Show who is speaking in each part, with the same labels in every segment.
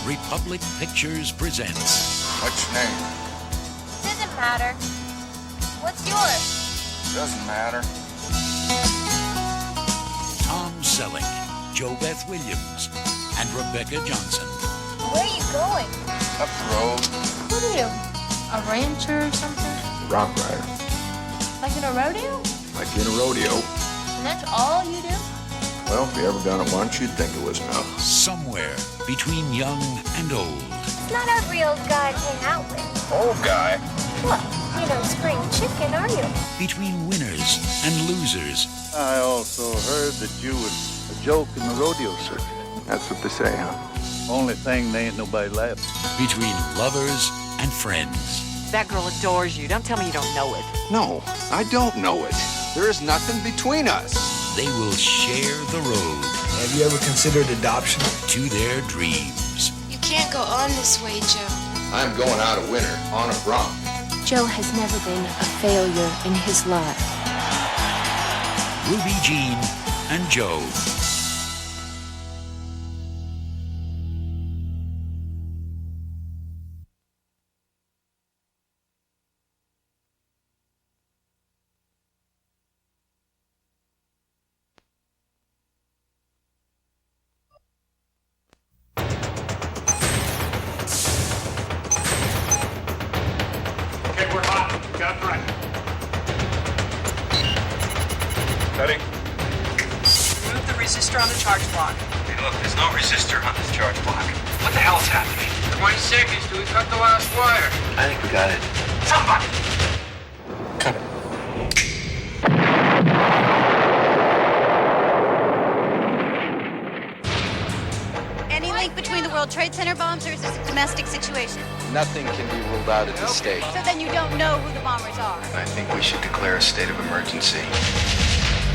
Speaker 1: Republic Pictures presents.
Speaker 2: What's your name?
Speaker 3: Doesn't matter. What's yours?
Speaker 2: Doesn't matter.
Speaker 1: Tom Selleck, JoBeth Williams, and Rebecca Johnson.
Speaker 3: Where are you going?
Speaker 2: Up the road.
Speaker 3: What are you? A rancher or something?
Speaker 2: Rock rider.
Speaker 3: Like in a rodeo?
Speaker 2: Like in a rodeo.
Speaker 3: And that's all you do?
Speaker 2: Well, if you ever done it once, you'd think it was enough.
Speaker 1: Somewhere between young and old.
Speaker 3: It's not every old guy to hang out with.
Speaker 2: Old guy.
Speaker 3: Well, you don't spring chicken, are you?
Speaker 1: Between winners and losers.
Speaker 4: I also heard that you was a joke in the rodeo circuit.
Speaker 2: That's what they say, huh?
Speaker 4: Only thing, there ain't nobody left.
Speaker 1: Between lovers and friends.
Speaker 5: That girl adores you. Don't tell me you don't know it.
Speaker 6: No, I don't know it. There is nothing between us.
Speaker 1: They will share the road.
Speaker 7: Have you ever considered adoption?
Speaker 1: To their dreams.
Speaker 8: You can't go on this way, Joe.
Speaker 6: I'm going out a winner on a bronc.
Speaker 9: Joe has never been a failure in his life.
Speaker 1: Ruby Jean and Joe.
Speaker 10: Okay, we're hot. Got it right. Ready?
Speaker 5: Remove the resistor on the charge block.
Speaker 11: Hey, look, there's no resistor on this charge block. What the hell's happening?
Speaker 10: 20 seconds till we cut the last wire.
Speaker 11: I think we got it.
Speaker 10: Somebody!
Speaker 11: Cut it.
Speaker 8: Any link between the World Trade Center bombs, or is this a domestic situation?
Speaker 6: Nothing can be ruled out at this stage.
Speaker 8: So then you don't know who the bombers are.
Speaker 6: I think we should declare a state of emergency.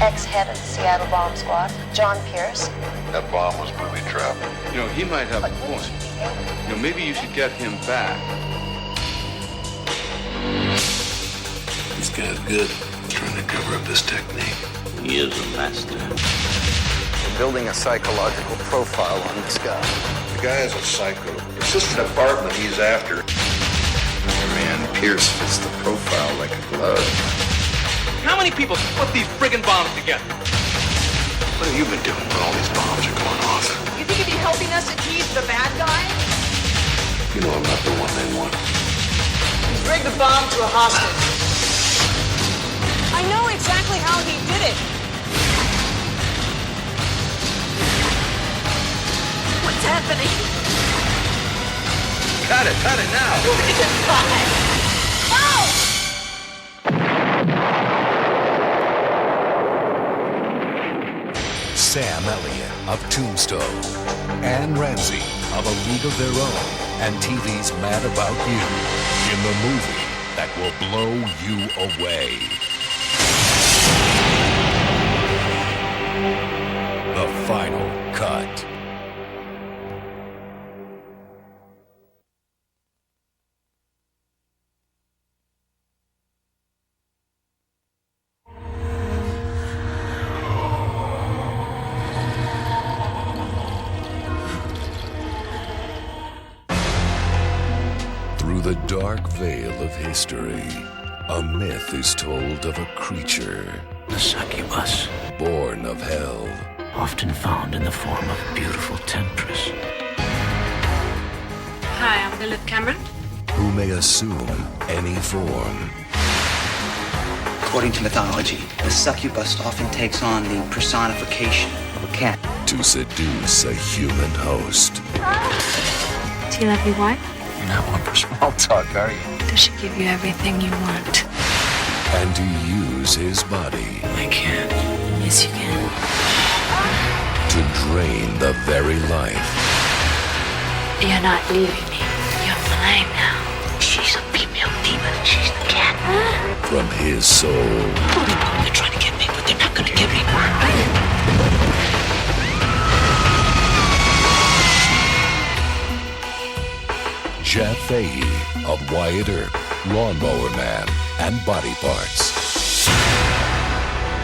Speaker 9: Ex-head of the Seattle Bomb Squad, John Pierce.
Speaker 6: That bomb was booby-trapped. You know, he might have a point. You know, maybe you should get him back.
Speaker 11: This guy's good. Trying to cover up his technique. He is a master.
Speaker 6: We're building a psychological profile on this guy.
Speaker 2: The guy is a psycho. It's just the department he's after.
Speaker 6: Man, Pierce fits the profile like a glove.
Speaker 11: How many people put these friggin' bombs together?
Speaker 6: What have you been doing when all these bombs are going off?
Speaker 5: You think you'd be helping us if he's the bad guy?
Speaker 6: You know I'm not the one they want.
Speaker 5: He's rigged the bomb to a hostage. I know exactly how he did it. What's happening?
Speaker 6: Cut it now!
Speaker 1: Sam Elliott of Tombstone. Anne Ramsey of A League of Their Own. And TV's Mad About You. In the movie that will blow you away. The Final Cut. Through the dark veil of history, a myth is told of a creature,
Speaker 11: The succubus,
Speaker 1: born of hell,
Speaker 11: often found in the form of a beautiful temptress.
Speaker 8: Hi, I'm Lilith Cameron.
Speaker 1: who may assume any form.
Speaker 12: According to mythology, the succubus often takes on the personification of a cat.
Speaker 1: To seduce a human host.
Speaker 8: Do you love your wife?
Speaker 11: You're not one for small talk, are you?
Speaker 8: Does she give you everything you want?
Speaker 1: And to use his body.
Speaker 11: I can't.
Speaker 8: Yes, you can.
Speaker 1: To drain the very life.
Speaker 8: You're not leaving me. You're mine now. She's a female demon. She's the cat.
Speaker 1: From his soul.
Speaker 8: They're trying to get me, but they're not going to get me.
Speaker 1: Jeff Fahey of Wyatt Earp, Lawnmower Man, and Body Parts.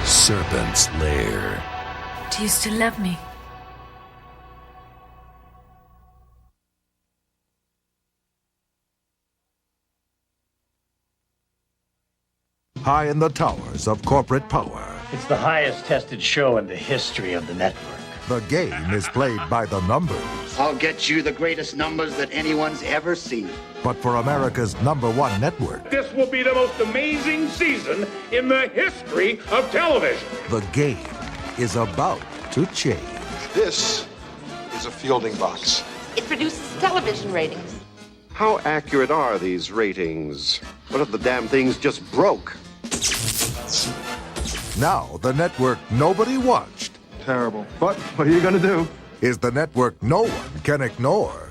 Speaker 1: Serpent's Lair.
Speaker 8: Do you still love me?
Speaker 13: high in the towers of corporate power.
Speaker 14: It's the highest tested show in the history of the network.
Speaker 13: The game is played by the numbers.
Speaker 12: I'll get you the greatest numbers that anyone's ever seen.
Speaker 13: But for America's #1 network,
Speaker 10: This will be the most amazing season in the history of television.
Speaker 13: the game is about to change.
Speaker 2: This is a fielding box.
Speaker 3: It produces television ratings.
Speaker 2: How accurate are these ratings? What if the damn things just broke?
Speaker 13: Now, the network nobody watched
Speaker 2: Terrible. But what are you going to do?
Speaker 13: is the network no one can ignore.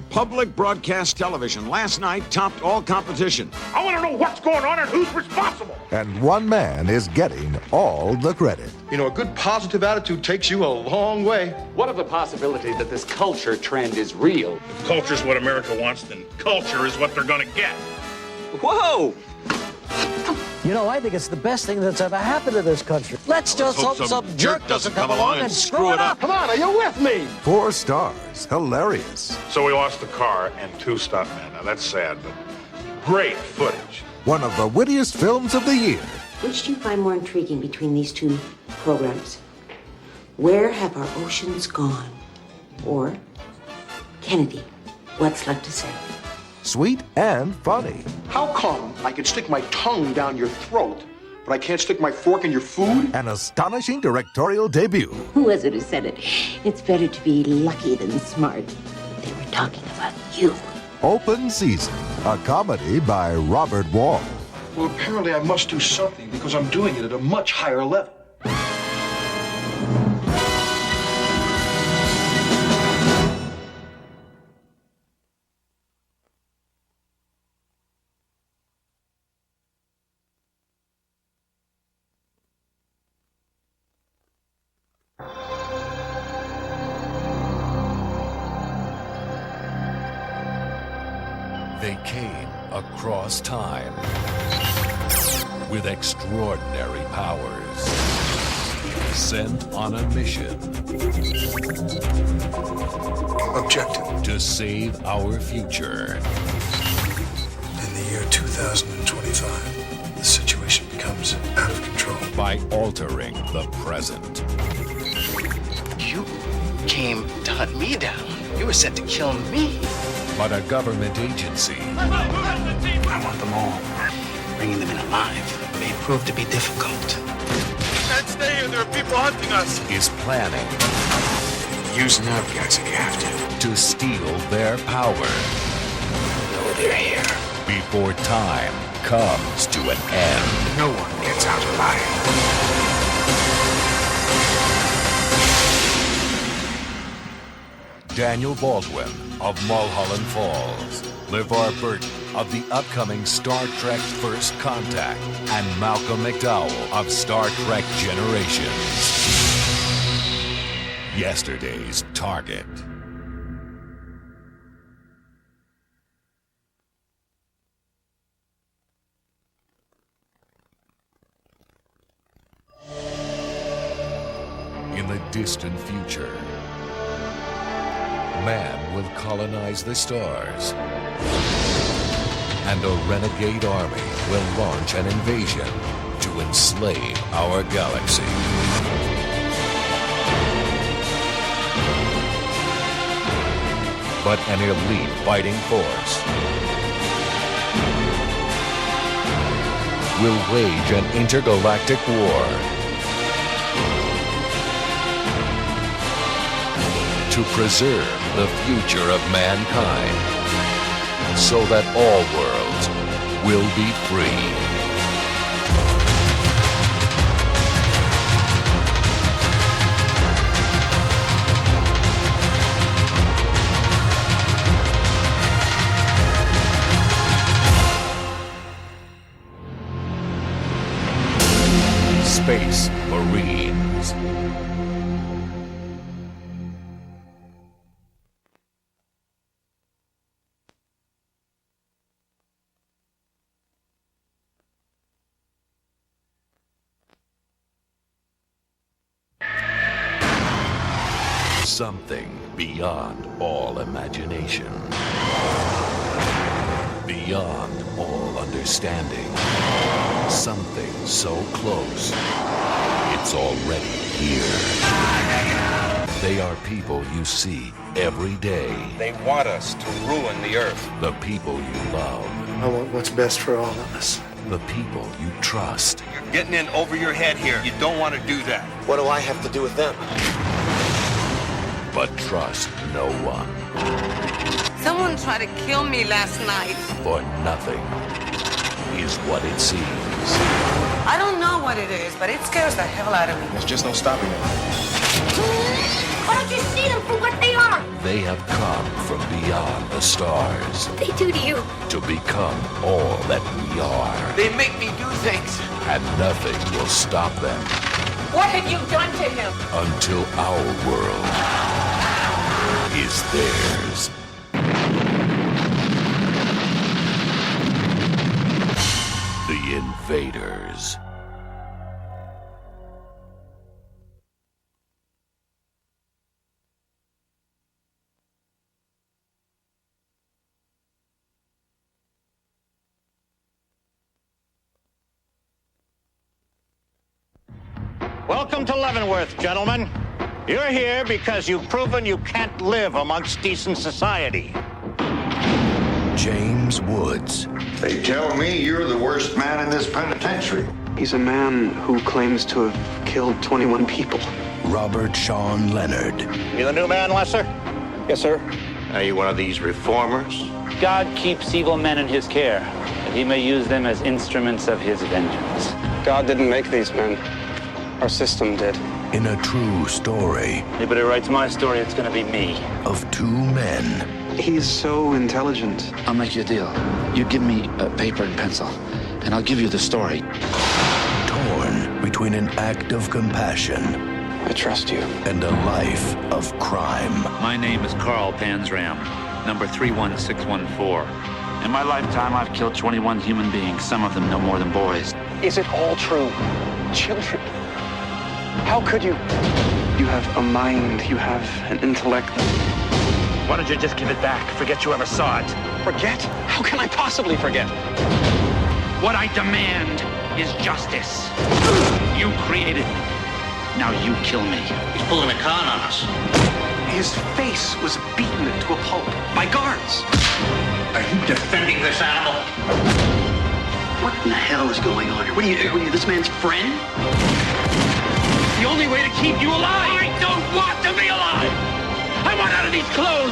Speaker 15: Public broadcast television last night topped all competition.
Speaker 10: I want to know what's going on and who's responsible.
Speaker 13: And one man is getting all the credit.
Speaker 2: You know, a good positive attitude takes you a long way.
Speaker 16: What of the possibility that this culture trend is real?
Speaker 10: If culture's what America wants, then culture is what they're going to get.
Speaker 16: Whoa!
Speaker 14: You know, I think it's the best thing that's ever happened to this country. Let's just hope some jerk doesn't come along and screw it up.
Speaker 10: Come on, are you with me?
Speaker 13: 4 stars, hilarious.
Speaker 10: So we lost the car and 2 stuntmen. Now that's sad, but great footage.
Speaker 13: One of the wittiest films of the year.
Speaker 9: Which do you find more intriguing between these two programs? Where have our oceans gone? Or Kennedy, what's left to say?
Speaker 13: Sweet and funny.
Speaker 2: How come I can stick my tongue down your throat, but I can't stick my fork in your food?
Speaker 13: An astonishing directorial debut.
Speaker 9: Who was it who said it? It's better to be lucky than smart. They were talking about you.
Speaker 13: Open Season, a comedy by Robert Wall.
Speaker 2: Well, apparently I must do something because I'm doing it at a much higher level.
Speaker 1: They came across time with extraordinary powers, sent on a mission.
Speaker 7: Objective.
Speaker 1: To save our future.
Speaker 7: In the year 2025, the situation becomes out of control.
Speaker 1: By altering the present.
Speaker 12: You came to hunt me down. You were sent to kill me.
Speaker 1: But a government agency.
Speaker 12: I want them all. Bringing them in alive may prove to be difficult.
Speaker 10: Can't stay here. There are people hunting us.
Speaker 1: Is planning.
Speaker 7: Use nerve gas if you have
Speaker 1: to steal their power.
Speaker 7: know they're here.
Speaker 1: Before time comes to an end.
Speaker 7: No one gets out alive.
Speaker 1: Daniel Baldwin of Mulholland Falls, LeVar Burton of the upcoming Star Trek First Contact, and Malcolm McDowell of Star Trek Generations. Yesterday's Target. In the distant future, man will colonize the stars, and a renegade army will launch an invasion to enslave our galaxy. But an elite fighting force will wage an intergalactic war to preserve the future of mankind, so that all worlds will be free. Space Marines. Something beyond all imagination, beyond all understanding. Something so close, it's already here. They are people you see every day.
Speaker 17: They want us to ruin the earth.
Speaker 1: The people you love.
Speaker 7: I want what's best for all of us.
Speaker 1: The people you trust.
Speaker 17: You're getting in over your head here. You don't want to do that.
Speaker 18: What do I have to do with them?
Speaker 1: But trust no one.
Speaker 5: Someone tried to kill me last night.
Speaker 1: For nothing is what it seems.
Speaker 5: I don't know what it is, but it scares the hell out of me.
Speaker 17: There's just no stopping it.
Speaker 8: Why don't you see them for what they are?
Speaker 1: They have come from beyond the stars.
Speaker 8: What they do to you?
Speaker 1: To become all that we are.
Speaker 5: They make me do things.
Speaker 1: And nothing will stop them.
Speaker 5: What have you done to him?
Speaker 1: Until our world is theirs. The Invaders.
Speaker 19: Welcome to Leavenworth, gentlemen. You're here because you've proven you can't live amongst decent society.
Speaker 1: James Woods.
Speaker 20: They tell me you're the worst man in this penitentiary.
Speaker 21: He's a man who claims to have killed 21 people.
Speaker 1: Robert Sean Leonard.
Speaker 19: You the new man, Lesser?
Speaker 21: Yes, sir.
Speaker 17: Are you one of these reformers?
Speaker 22: God keeps evil men in his care, that he may use them as instruments of his vengeance.
Speaker 21: God didn't make these men. Our system did.
Speaker 1: In a true story.
Speaker 22: Anybody writes my story, it's gonna be me.
Speaker 1: Of two men.
Speaker 21: He's so intelligent.
Speaker 12: I'll make you a deal. You give me a paper and pencil, and I'll give you the story.
Speaker 1: Torn between an act of compassion.
Speaker 21: I trust you.
Speaker 1: And a life of crime.
Speaker 22: My name is Carl Panzram, number 31614. In my lifetime, I've killed 21 human beings, some of them no more than boys.
Speaker 21: Is it all true? Children. How could you? You have a mind. You have an intellect.
Speaker 22: Why don't you just give it back? Forget you ever saw it.
Speaker 21: Forget? How can I possibly forget?
Speaker 22: What I demand is justice. You created me. Now you kill me.
Speaker 12: He's pulling a con on us.
Speaker 21: His face was beaten into a pulp by guards.
Speaker 12: Are you defending this animal? What in the hell is going on here? What are you this man's friend?
Speaker 22: The only way to keep you alive. I don't want to be alive. I want out of these clothes.